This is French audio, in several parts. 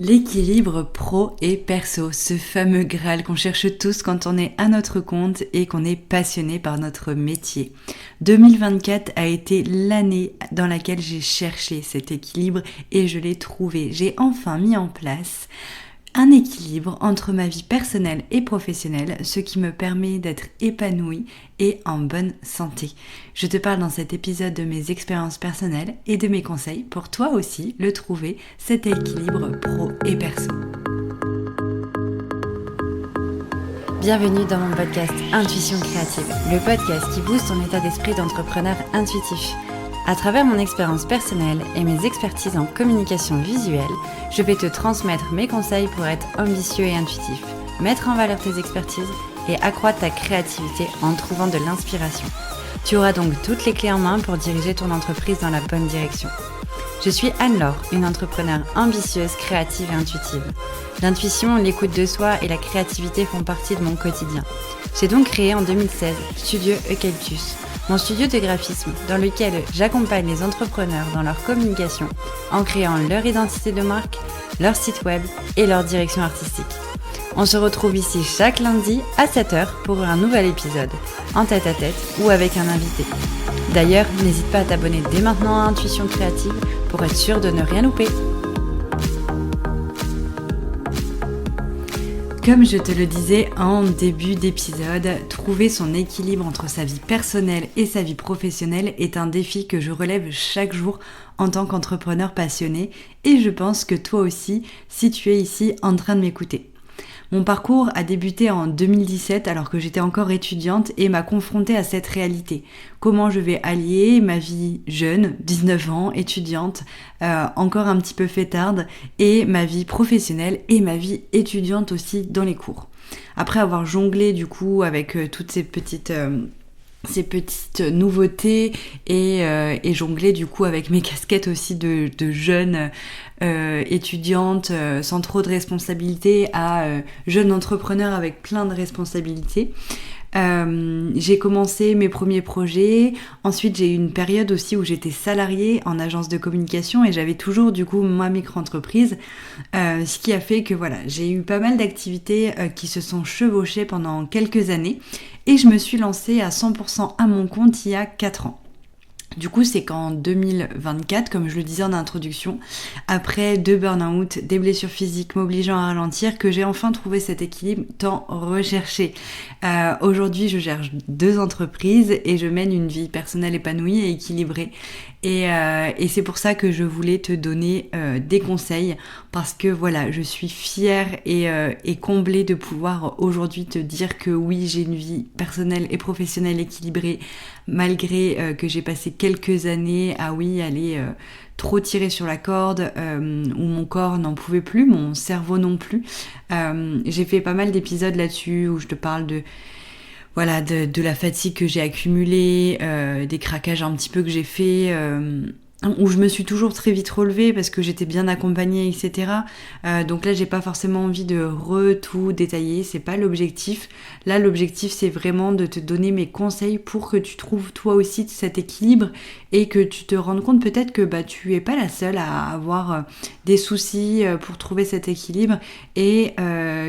L'équilibre pro et perso, ce fameux Graal qu'on cherche tous quand on est à notre compte et qu'on est passionné par notre métier. 2024 a été l'année dans laquelle j'ai cherché cet équilibre et je l'ai trouvé. J'ai enfin mis en place un équilibre entre ma vie personnelle et professionnelle, ce qui me permet d'être épanouie et en bonne santé. Je te parle dans cet épisode de mes expériences personnelles et de mes conseils pour toi aussi le trouver, cet équilibre pro et perso. Bienvenue dans mon podcast Intuition créative, le podcast qui booste ton état d'esprit d'entrepreneur intuitif. À travers mon expérience personnelle et mes expertises en communication visuelle, je vais te transmettre mes conseils pour être ambitieux et intuitif, mettre en valeur tes expertises et accroître ta créativité en trouvant de l'inspiration. Tu auras donc toutes les clés en main pour diriger ton entreprise dans la bonne direction. Je suis Anne-Laure, une entrepreneure ambitieuse, créative et intuitive. L'intuition, l'écoute de soi et la créativité font partie de mon quotidien. J'ai donc créé en 2016 Studio Eucalyptus, mon studio de graphisme dans lequel j'accompagne les entrepreneurs dans leur communication en créant leur identité de marque, leur site web et leur direction artistique. On se retrouve ici chaque lundi à 7h pour un nouvel épisode, en tête-à-tête ou avec un invité. D'ailleurs, n'hésite pas à t'abonner dès maintenant à Intuition Créative pour être sûr de ne rien louper. Comme je te le disais en début d'épisode, trouver son équilibre entre sa vie personnelle et sa vie professionnelle est un défi que je relève chaque jour en tant qu'entrepreneur passionné et je pense que toi aussi, si tu es ici en train de m'écouter. Mon parcours a débuté en 2017 alors que j'étais encore étudiante et m'a confrontée à cette réalité. Comment je vais allier ma vie jeune, 19 ans, étudiante, encore un petit peu fêtarde, et ma vie professionnelle et ma vie étudiante aussi dans les cours. Après avoir jonglé du coup avec toutes ces petites nouveautés et jongler du coup avec mes casquettes aussi de jeune étudiante sans trop de responsabilités à jeune entrepreneur avec plein de responsabilités. J'ai commencé mes premiers projets, ensuite j'ai eu une période aussi où j'étais salariée en agence de communication et j'avais toujours du coup ma micro-entreprise, ce qui a fait que voilà, j'ai eu pas mal d'activités qui se sont chevauchées pendant quelques années et je me suis lancée à 100% à mon compte il y a 4 ans. Du coup, c'est qu'en 2024, comme je le disais en introduction, après 2 burn-out, des blessures physiques m'obligeant à ralentir, que j'ai enfin trouvé cet équilibre tant recherché. Aujourd'hui, je gère 2 entreprises et je mène une vie personnelle épanouie et équilibrée. Et c'est pour ça que je voulais te donner des conseils parce que voilà, je suis fière et comblée de pouvoir aujourd'hui te dire que oui, j'ai une vie personnelle et professionnelle équilibrée malgré que j'ai passé quelques années à aller trop tirer sur la corde où mon corps n'en pouvait plus, mon cerveau non plus. J'ai fait pas mal d'épisodes là-dessus où je te parle de la fatigue que j'ai accumulée, des craquages un petit peu que j'ai fait, où je me suis toujours très vite relevée parce que j'étais bien accompagnée, etc. Donc là, j'ai pas forcément envie de tout détailler, c'est pas l'objectif. Là, l'objectif, c'est vraiment de te donner mes conseils pour que tu trouves toi aussi cet équilibre et que tu te rendes compte peut-être que tu es pas la seule à avoir des soucis pour trouver cet équilibre et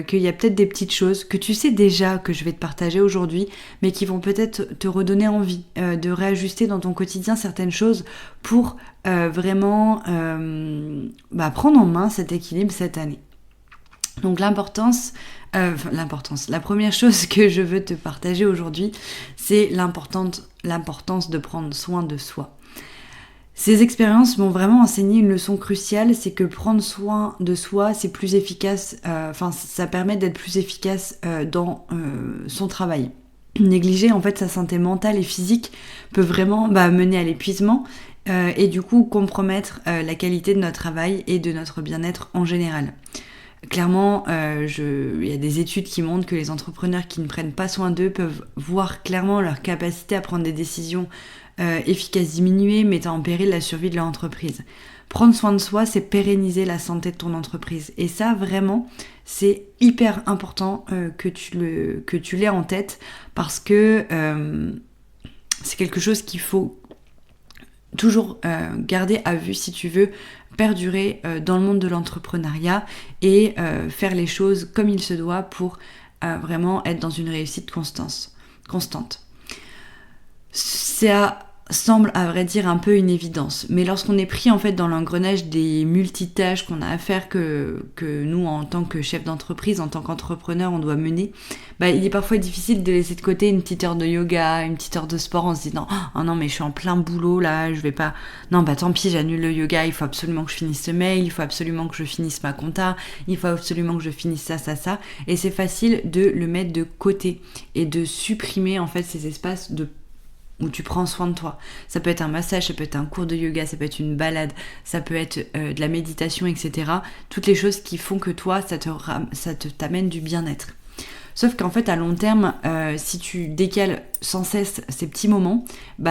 qu'il y a peut-être des petites choses que tu sais déjà que je vais te partager aujourd'hui, mais qui vont peut-être te redonner envie de réajuster dans ton quotidien certaines choses pour vraiment prendre en main cet équilibre cette année. Donc la première chose que je veux te partager aujourd'hui, c'est l'importance de prendre soin de soi. Ces expériences m'ont vraiment enseigné une leçon cruciale, c'est que prendre soin de soi, c'est plus efficace, ça permet d'être plus efficace dans son travail. Négliger en fait sa santé mentale et physique peut vraiment mener à l'épuisement et du coup compromettre la qualité de notre travail et de notre bien-être en général. Clairement, il y a des études qui montrent que les entrepreneurs qui ne prennent pas soin d'eux peuvent voir clairement leur capacité à prendre des décisions efficaces diminuer, mettant en péril la survie de leur entreprise. Prendre soin de soi, c'est pérenniser la santé de ton entreprise. Et ça, vraiment, c'est hyper important que tu l'aies en tête parce que c'est quelque chose qu'il faut toujours garder à vue si tu veux perdurer dans le monde de l'entrepreneuriat et faire les choses comme il se doit pour vraiment être dans une réussite constante. Ça semble à vrai dire un peu une évidence, mais lorsqu'on est pris en fait dans l'engrenage des multitâches qu'on a à faire que nous en tant que chef d'entreprise, en tant qu'entrepreneur on doit mener, il est parfois difficile de laisser de côté une petite heure de yoga, une petite heure de sport en se disant oh non mais je suis en plein boulot là, je vais pas, non tant pis j'annule le yoga, il faut absolument que je finisse ce mail, il faut absolument que je finisse ma compta, il faut absolument que je finisse ça, et c'est facile de le mettre de côté et de supprimer en fait ces espaces où tu prends soin de toi. Ça peut être un massage, ça peut être un cours de yoga, ça peut être une balade, ça peut être de la méditation, etc. Toutes les choses qui font que toi, ça t'amène du bien-être. Sauf qu'en fait, à long terme, si tu décales sans cesse ces petits moments,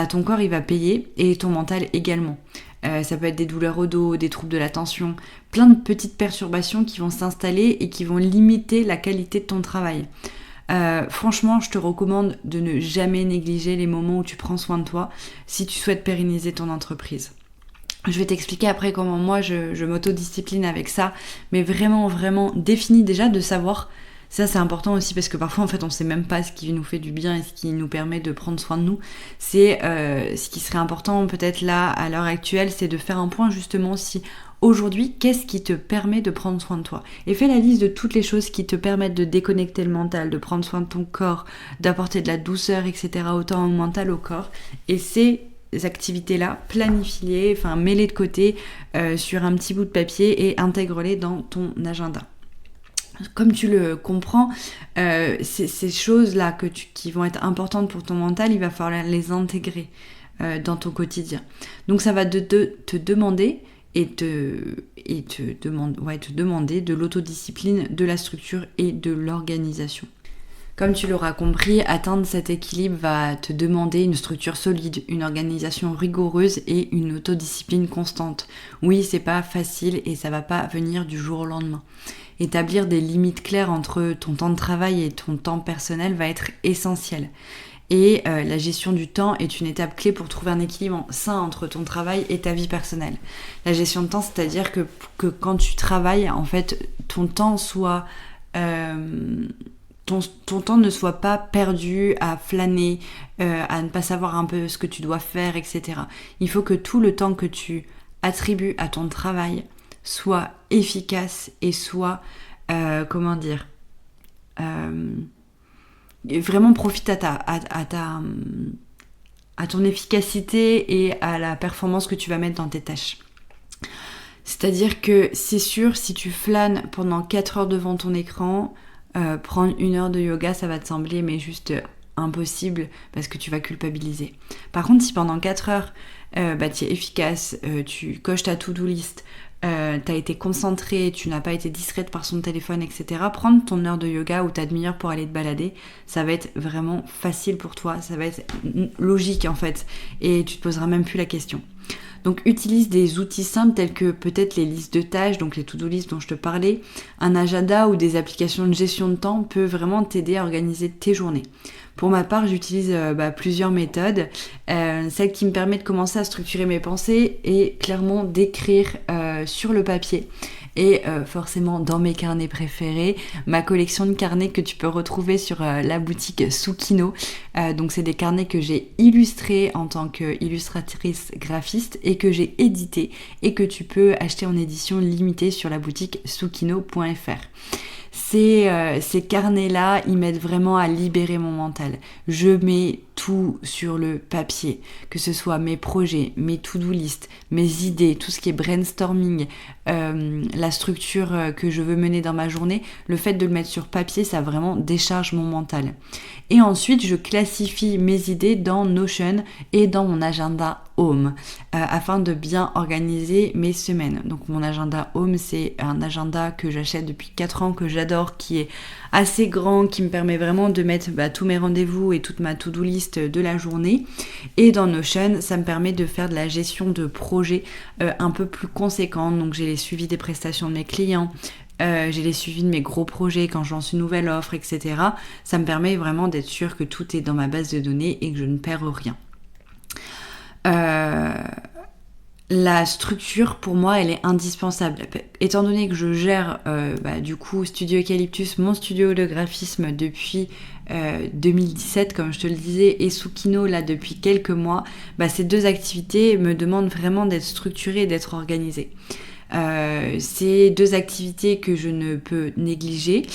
ton corps, il va payer et ton mental également. Ça peut être des douleurs au dos, des troubles de l'attention, plein de petites perturbations qui vont s'installer et qui vont limiter la qualité de ton travail. Franchement, je te recommande de ne jamais négliger les moments où tu prends soin de toi si tu souhaites pérenniser ton entreprise. Je vais t'expliquer après comment moi je m'autodiscipline avec ça, mais vraiment définis déjà de savoir. Ça c'est important aussi parce que parfois en fait on sait même pas ce qui nous fait du bien et ce qui nous permet de prendre soin de nous. C'est ce qui serait important peut-être là à l'heure actuelle, c'est de faire un point justement si aujourd'hui, qu'est-ce qui te permet de prendre soin de toi? Et fais la liste de toutes les choses qui te permettent de déconnecter le mental, de prendre soin de ton corps, d'apporter de la douceur, etc. autant au mental au corps. Et ces activités-là, planifie-les, mets-les de côté sur un petit bout de papier et intègre-les dans ton agenda. Comme tu le comprends, ces choses-là qui vont être importantes pour ton mental, il va falloir les intégrer dans ton quotidien. Donc ça va te demander te demander de l'autodiscipline, de la structure et de l'organisation. Comme tu l'auras compris, atteindre cet équilibre va te demander une structure solide, une organisation rigoureuse et une autodiscipline constante. Oui, c'est pas facile et ça va pas venir du jour au lendemain. Établir des limites claires entre ton temps de travail et ton temps personnel va être essentiel. Et la gestion du temps est une étape clé pour trouver un équilibre sain entre ton travail et ta vie personnelle. La gestion de temps, c'est-à-dire que quand tu travailles, en fait, ton temps soit... ton temps ne soit pas perdu à flâner, à ne pas savoir un peu ce que tu dois faire, etc. Il faut que tout le temps que tu attribues à ton travail soit efficace et soit, vraiment profite à ton efficacité et à la performance que tu vas mettre dans tes tâches. C'est-à-dire que c'est sûr, si tu flânes pendant 4 heures devant ton écran, prendre 1 heure de yoga, ça va te sembler mais juste impossible parce que tu vas culpabiliser. Par contre, si pendant 4 heures, tu es efficace, tu coches ta to-do list, t'as été concentrée, tu n'as pas été distraite par son téléphone, etc. Prendre ton heure de yoga ou ta demi-heure pour aller te balader, ça va être vraiment facile pour toi, ça va être logique en fait, et tu te poseras même plus la question. Donc utilise des outils simples tels que peut-être les listes de tâches, donc les to-do list dont je te parlais, un agenda ou des applications de gestion de temps peut vraiment t'aider à organiser tes journées. Pour ma part, j'utilise plusieurs méthodes. Celle qui me permet de commencer à structurer mes pensées et clairement d'écrire sur le papier. Et forcément dans mes carnets préférés, ma collection de carnets que tu peux retrouver sur la boutique Soukino. Donc c'est des carnets que j'ai illustrés en tant qu'illustratrice graphiste et que j'ai édités et que tu peux acheter en édition limitée sur la boutique soukino.fr. Ces carnets-là, ils m'aident vraiment à libérer mon mental. Je mets tout sur le papier, que ce soit mes projets, mes to-do list, mes idées, tout ce qui est brainstorming, la structure que je veux mener dans ma journée. Le fait de le mettre sur papier, ça vraiment décharge mon mental. Et ensuite, je classifie mes idées dans Notion et dans mon agenda Home afin de bien organiser mes semaines. Donc mon agenda Home, c'est un agenda que j'achète depuis 4 ans, que j'adore, qui est assez grand, qui me permet vraiment de mettre tous mes rendez-vous et toute ma to-do list de la journée. Et dans Notion, ça me permet de faire de la gestion de projets un peu plus conséquente. Donc j'ai les suivis des prestations de mes clients, j'ai les suivis de mes gros projets quand je lance une nouvelle offre, etc. Ça me permet vraiment d'être sûre que tout est dans ma base de données et que je ne perds rien. la structure, pour moi, elle est indispensable. Étant donné que je gère, du coup, Studio Eucalyptus, mon studio de graphisme depuis 2017, comme je te le disais, et Tsukino, là, depuis quelques mois, ces deux activités me demandent vraiment d'être structurée et d'être organisée. C'est deux activités que je ne peux négliger,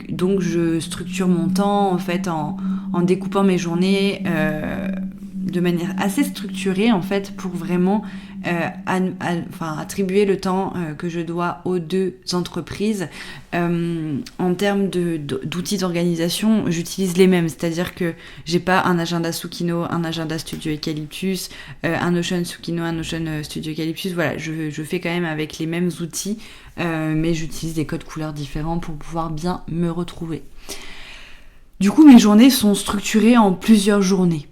donc je structure mon temps en fait en découpant mes journées de manière assez structurée en fait pour vraiment attribuer le temps que je dois aux deux entreprises. En termes d'outils d'organisation, j'utilise les mêmes, c'est-à-dire que j'ai pas un agenda Tsukino, un agenda Studio Eucalyptus, un Notion Tsukino, un Notion Studio Eucalyptus. Voilà, je fais quand même avec les mêmes outils, mais j'utilise des codes couleurs différents pour pouvoir bien me retrouver. Du coup, mes journées sont structurées en plusieurs journées.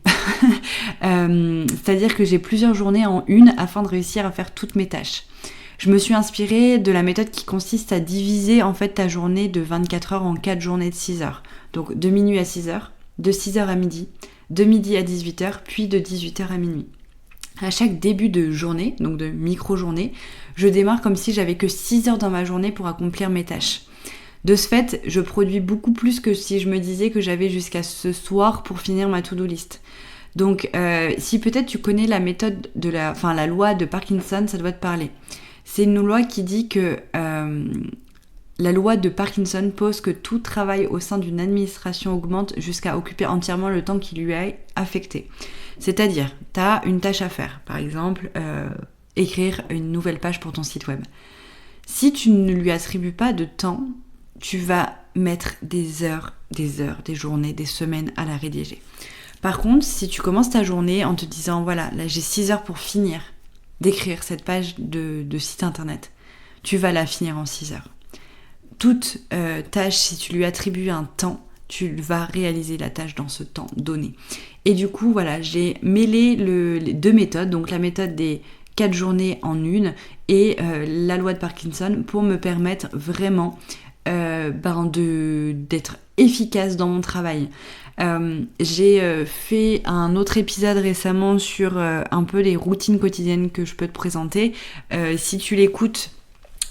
C'est-à-dire que j'ai plusieurs journées en une afin de réussir à faire toutes mes tâches. Je me suis inspirée de la méthode qui consiste à diviser en fait ta journée de 24 heures en 4 journées de 6 heures. Donc de minuit à 6 heures, de 6 heures à midi, de midi à 18 heures, puis de 18 heures à minuit. À chaque début de journée, donc de micro-journée, je démarre comme si j'avais que 6 heures dans ma journée pour accomplir mes tâches. De ce fait, je produis beaucoup plus que si je me disais que j'avais jusqu'à ce soir pour finir ma to-do list. Donc, si peut-être tu connais la méthode de la loi de Parkinson, ça doit te parler. C'est une loi qui dit que la loi de Parkinson pose que tout travail au sein d'une administration augmente jusqu'à occuper entièrement le temps qui lui est affecté. C'est-à-dire, tu as une tâche à faire, par exemple, écrire une nouvelle page pour ton site web. Si tu ne lui attribues pas de temps, tu vas mettre des heures, des journées, des semaines à la rédiger. Par contre, si tu commences ta journée en te disant, voilà, là j'ai 6 heures pour finir d'écrire cette page de site internet, tu vas la finir en 6 heures. Toute tâche, si tu lui attribues un temps, tu vas réaliser la tâche dans ce temps donné. Et du coup, voilà, j'ai mêlé les deux méthodes, donc la méthode des 4 journées en une et la loi de Parkinson pour me permettre vraiment d'être efficace dans mon travail. J'ai fait un autre épisode récemment sur un peu les routines quotidiennes que je peux te présenter. Si tu l'écoutes,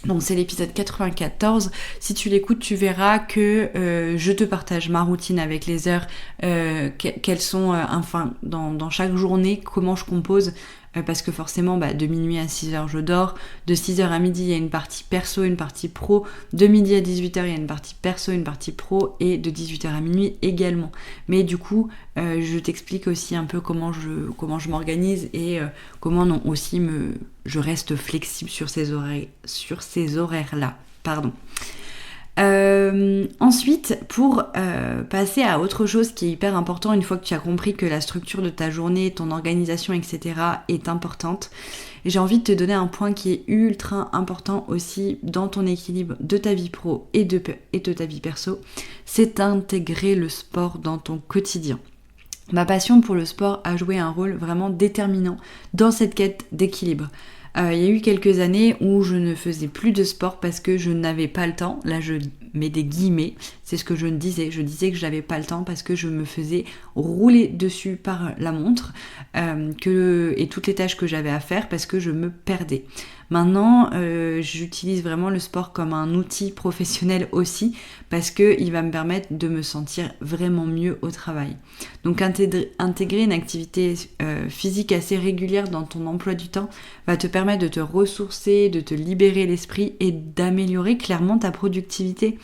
donc c'est l'épisode 94, si tu l'écoutes, tu verras que je te partage ma routine avec les heures, quelles sont, dans chaque journée, comment je compose. Parce que forcément, de minuit à 6h, je dors. De 6h à midi, il y a une partie perso, une partie pro. De midi à 18h, il y a une partie perso, une partie pro. Et de 18h à minuit également. Mais du coup, je t'explique aussi un peu comment je m'organise et comment aussi je reste flexible sur ces horaires-là. Pardon. Ensuite, pour passer à autre chose qui est hyper important, une fois que tu as compris que la structure de ta journée, ton organisation, etc. est importante, j'ai envie de te donner un point qui est ultra important aussi dans ton équilibre de ta vie pro et de ta vie perso, c'est d'intégrer le sport dans ton quotidien. Ma passion pour le sport a joué un rôle vraiment déterminant dans cette quête d'équilibre. Il y a eu quelques années où je ne faisais plus de sport parce que je n'avais pas le temps. Là, je mets des guillemets, c'est ce que je disais. Je disais que je n'avais pas le temps parce que je me faisais rouler dessus par la montre et toutes les tâches que j'avais à faire parce que je me perdais. Maintenant, j'utilise vraiment le sport comme un outil professionnel aussi parce qu'il va me permettre de me sentir vraiment mieux au travail. Donc intégrer une activité physique assez régulière dans ton emploi du temps va te permettre de te ressourcer, de te libérer l'esprit et d'améliorer clairement ta productivité.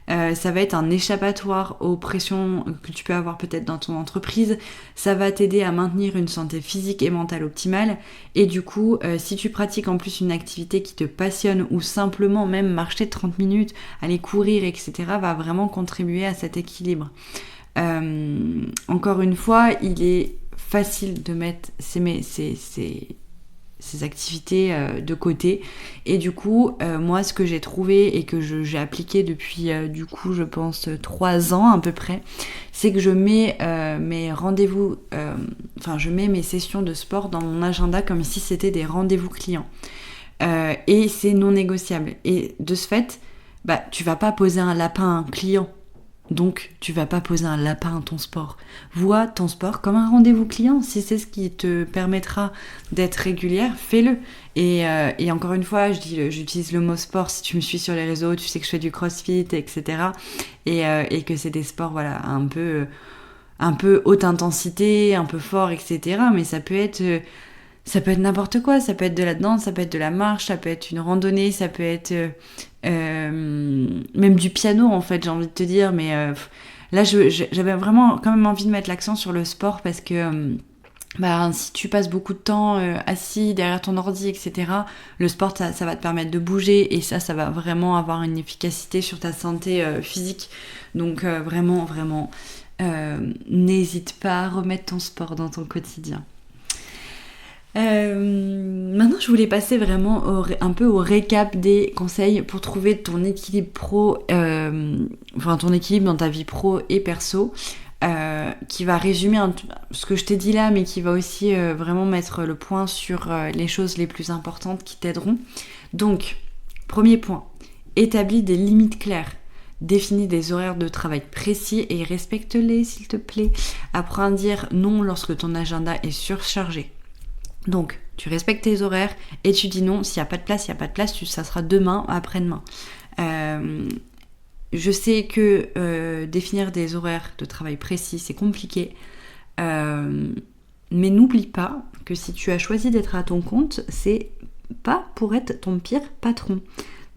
Ça va être un échappatoire aux pressions que tu peux avoir peut-être dans ton entreprise. Ça va t'aider à maintenir une santé physique et mentale optimale. Et du coup, si tu pratiques en plus une activité qui te passionne ou simplement même marcher 30 minutes, aller courir, etc., va vraiment contribuer à cet équilibre. Encore une fois, il est facile de mettre ces activités de côté et du coup moi ce que j'ai trouvé et que j'ai appliqué depuis je pense 3 ans à peu près, c'est que je mets mes rendez-vous je mets mes sessions de sport dans mon agenda comme si c'était des rendez-vous clients et c'est non négociable et de ce fait tu vas pas poser un lapin à un client. Donc, tu vas pas poser un lapin à ton sport. Vois ton sport comme un rendez-vous client. Si c'est ce qui te permettra d'être régulière, fais-le. Et encore une fois, j'utilise le mot sport. Si tu me suis sur les réseaux, tu sais que je fais du crossfit, etc. Et que c'est des sports, voilà, un peu haute intensité, un peu fort, etc. Mais ça peut être n'importe quoi. Ça peut être de la danse, ça peut être de la marche, ça peut être une randonnée, ça peut être même du piano, en fait, j'ai envie de te dire. Mais là, j'avais vraiment quand même envie de mettre l'accent sur le sport parce que si tu passes beaucoup de temps assis derrière ton ordi, etc., le sport, ça va te permettre de bouger et ça va vraiment avoir une efficacité sur ta santé physique. Donc vraiment, vraiment, n'hésite pas à remettre ton sport dans ton quotidien. Maintenant, je voulais passer vraiment un peu au récap des conseils pour trouver ton équilibre ton équilibre dans ta vie pro et perso, qui va résumer ce que je t'ai dit là, mais qui va aussi vraiment mettre le point sur les choses les plus importantes qui t'aideront. Donc, premier point, établis des limites claires. Définis des horaires de travail précis et respecte-les, s'il te plaît. Apprends à dire non lorsque ton agenda est surchargé. Donc, tu respectes tes horaires et tu dis non, s'il n'y a pas de place, il n'y a pas de place, ça sera demain, après-demain. Je sais que définir des horaires de travail précis, c'est compliqué, mais n'oublie pas que si tu as choisi d'être à ton compte, c'est pas pour être ton pire patron.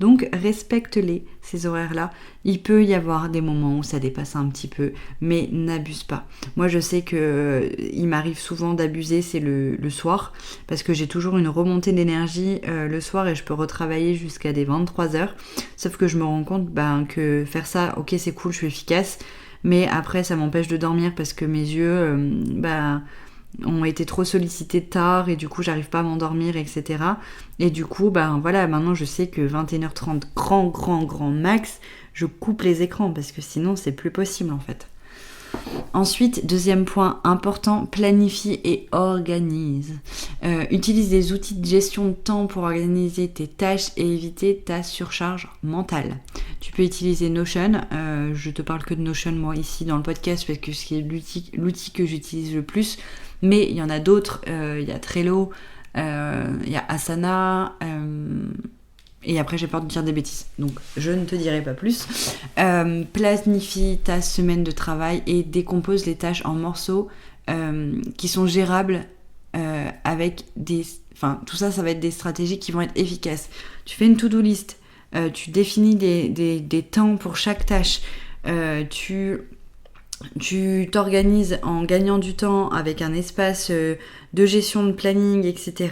Donc respecte-les, ces horaires-là. Il peut y avoir des moments où ça dépasse un petit peu, mais n'abuse pas. Moi je sais que il m'arrive souvent d'abuser, c'est le soir, parce que j'ai toujours une remontée d'énergie le soir et je peux retravailler jusqu'à des 23h. Sauf que je me rends compte que faire ça, ok c'est cool, je suis efficace, mais après ça m'empêche de dormir parce que mes yeux ont été trop sollicités tard et du coup j'arrive pas à m'endormir, etc. Et du coup maintenant je sais que 21h30 grand max, je coupe les écrans parce que sinon c'est plus possible en fait. Ensuite, deuxième point important, planifie et organise. Utilise des outils de gestion de temps pour organiser tes tâches et éviter ta surcharge mentale. Tu peux utiliser Notion. Je te parle que de Notion moi ici dans le podcast parce que c'est l'outil que j'utilise le plus. Mais il y en a d'autres. Il y a Trello, il y a Asana. Et après, j'ai peur de dire des bêtises. Donc, je ne te dirai pas plus. Planifie ta semaine de travail et décompose les tâches en morceaux qui sont gérables avec des... Enfin, tout ça, ça va être des stratégies qui vont être efficaces. Tu fais une to-do list. Tu définis des temps pour chaque tâche. Tu t'organises en gagnant du temps avec un espace de gestion de planning, etc.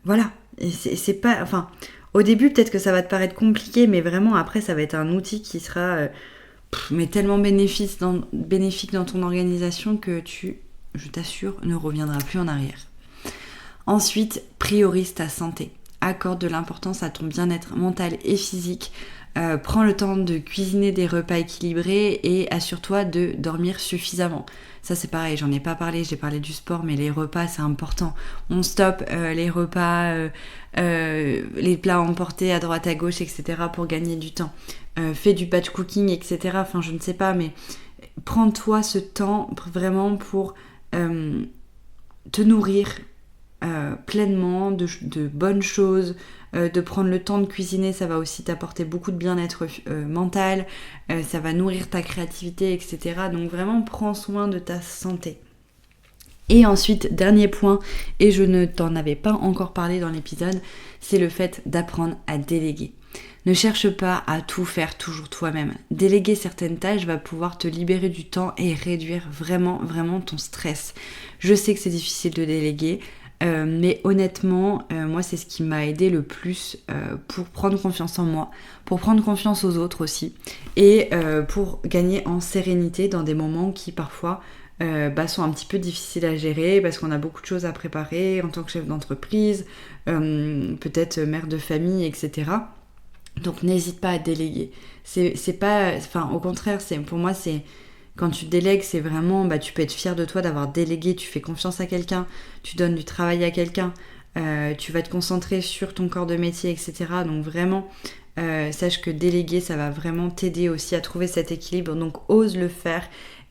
Voilà. Et c'est pas... Enfin... Au début, peut-être que ça va te paraître compliqué, mais vraiment, après, ça va être un outil qui sera mais tellement bénéfique dans ton organisation que je t'assure, ne reviendras plus en arrière. Ensuite, priorise ta santé. Accorde de l'importance à ton bien-être mental et physique. Prends le temps de cuisiner des repas équilibrés et assure-toi de dormir suffisamment. Ça c'est pareil, j'en ai pas parlé, j'ai parlé du sport, mais les repas c'est important. On stoppe les repas, les plats emportés à droite à gauche, etc. pour gagner du temps. Fais du batch cooking, etc. Enfin je ne sais pas, mais prends-toi ce temps vraiment pour te nourrir pleinement de bonnes choses, de prendre le temps de cuisiner, ça va aussi t'apporter beaucoup de bien-être mental, ça va nourrir ta créativité, etc. Donc vraiment prends soin de ta santé. Et ensuite, dernier point, et je ne t'en avais pas encore parlé dans l'épisode, c'est le fait d'apprendre à déléguer. Ne cherche pas à tout faire toujours toi-même. Déléguer certaines tâches va pouvoir te libérer du temps et réduire vraiment, vraiment ton stress. Je sais que c'est difficile de déléguer, mais honnêtement, moi c'est ce qui m'a aidé le plus pour prendre confiance en moi, pour prendre confiance aux autres aussi, et pour gagner en sérénité dans des moments qui parfois sont un petit peu difficiles à gérer parce qu'on a beaucoup de choses à préparer en tant que chef d'entreprise, peut-être mère de famille, etc. Donc n'hésite pas à déléguer. C'est pas, enfin au contraire, pour moi c'est quand tu délègues, c'est vraiment, tu peux être fier de toi d'avoir délégué, tu fais confiance à quelqu'un, tu donnes du travail à quelqu'un, tu vas te concentrer sur ton corps de métier, etc. Donc vraiment, sache que déléguer, ça va vraiment t'aider aussi à trouver cet équilibre. Donc ose le faire.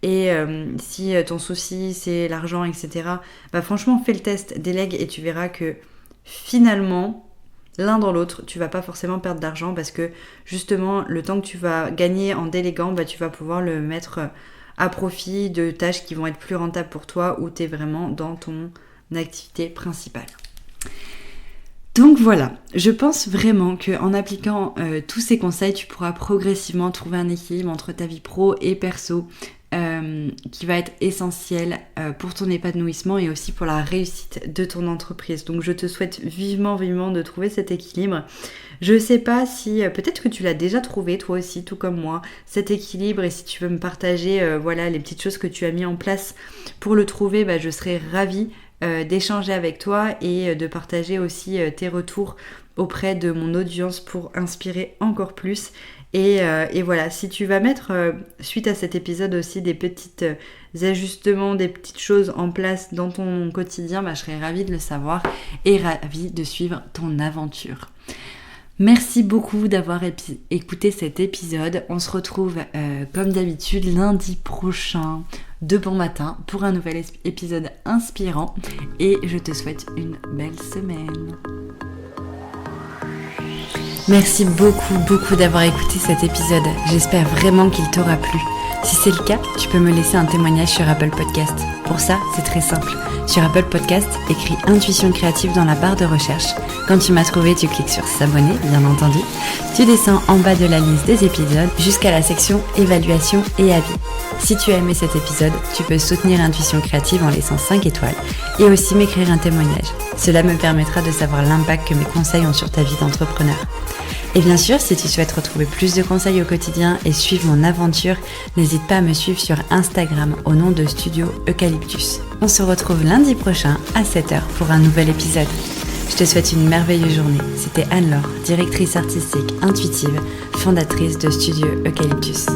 Et si ton souci c'est l'argent, etc., bah franchement fais le test, délègue et tu verras que finalement, l'un dans l'autre, tu vas pas forcément perdre d'argent parce que justement le temps que tu vas gagner en déléguant, bah, tu vas pouvoir le mettre à profit de tâches qui vont être plus rentables pour toi où tu es vraiment dans ton activité principale. Donc voilà, je pense vraiment qu'en appliquant tous ces conseils, tu pourras progressivement trouver un équilibre entre ta vie pro et perso qui va être essentiel pour ton épanouissement et aussi pour la réussite de ton entreprise. Donc je te souhaite vivement de trouver cet équilibre. Je sais pas si, peut-être que tu l'as déjà trouvé toi aussi, tout comme moi, cet équilibre, et si tu veux me partager les petites choses que tu as mis en place pour le trouver, bah, je serais ravie d'échanger avec toi et de partager aussi tes retours auprès de mon audience pour inspirer encore plus. Et voilà, si tu vas mettre, suite à cet épisode aussi, des petits ajustements, des petites choses en place dans ton quotidien, bah, je serais ravie de le savoir et ravie de suivre ton aventure. Merci beaucoup d'avoir écouté cet épisode. On se retrouve comme d'habitude lundi prochain de bon matin pour un nouvel épisode inspirant et je te souhaite une belle semaine. Merci beaucoup d'avoir écouté cet épisode. J'espère vraiment qu'il t'aura plu. Si c'est le cas, tu peux me laisser un témoignage sur Apple Podcast. Pour ça, c'est très simple. Sur Apple Podcast, écris Intuition créative dans la barre de recherche. Quand tu m'as trouvé, tu cliques sur s'abonner, bien entendu. Tu descends en bas de la liste des épisodes jusqu'à la section évaluation et avis. Si tu as aimé cet épisode, tu peux soutenir Intuition créative en laissant 5 étoiles et aussi m'écrire un témoignage. Cela me permettra de savoir l'impact que mes conseils ont sur ta vie d'entrepreneur. Et bien sûr, si tu souhaites retrouver plus de conseils au quotidien et suivre mon aventure, n'hésite pas à me suivre sur Instagram au nom de Studio Eucalyptus. On se retrouve lundi prochain à 7h pour un nouvel épisode. Je te souhaite une merveilleuse journée. C'était Anne-Laure, directrice artistique intuitive, fondatrice de Studio Eucalyptus.